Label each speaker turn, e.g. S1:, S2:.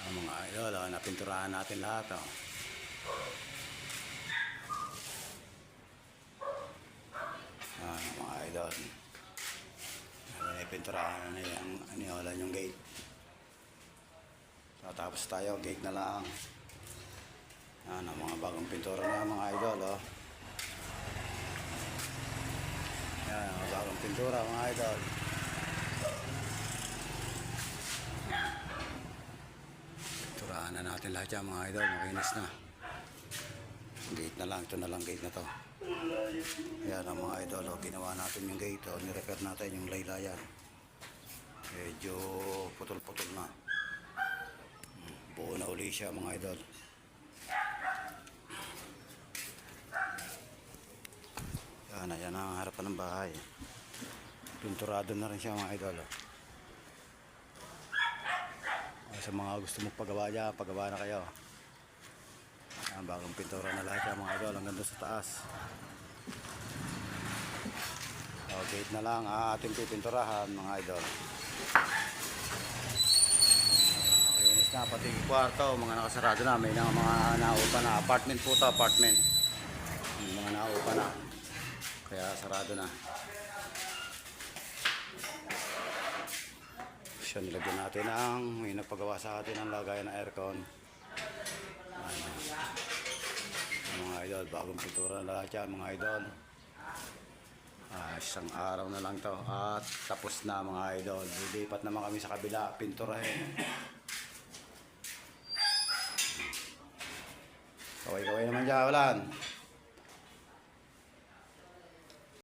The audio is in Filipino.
S1: Mga idol, napinturahan natin lahat. Mga idol, napinturahan na yung gate. Tapos tayo, gate na lang. Mga bagong pintura na mga idol. Yan, mga bagong pintura mga idol. Pinturahan na natin lahat yan mga idol, makinis na. Gate na lang, ito na lang gate na to. Yan ang mga idol, ginawa natin yung gate, nirepair natin yung laylayan. Medyo putol-putol na. Buo na uli siya mga idol. Yan ang harapan ng bahay. Pinturado na rin siya mga idol. Sa mga gusto magpagawa dyan, pagawa na kayo. Bagong pintura na lahat yan mga idol, hanggang doon sa taas. Gate na lang ating pipinturahan mga idol. Kinis na pati yung kwarto, mga nakasarado na. May mga naupa na. Apartment po ito, apartment. Mga naupa na. Kaya sarado na. Siya, nilagyan natin may nagpagawa sa atin ang lagayan ng aircon. Mga idol, bagong pintura na lahat yan mga idol. Isang araw na lang to at tapos na mga idol. Lilipat naman kami sa kabila, pinturahin. Kaway-kaway naman dyan, Ulan.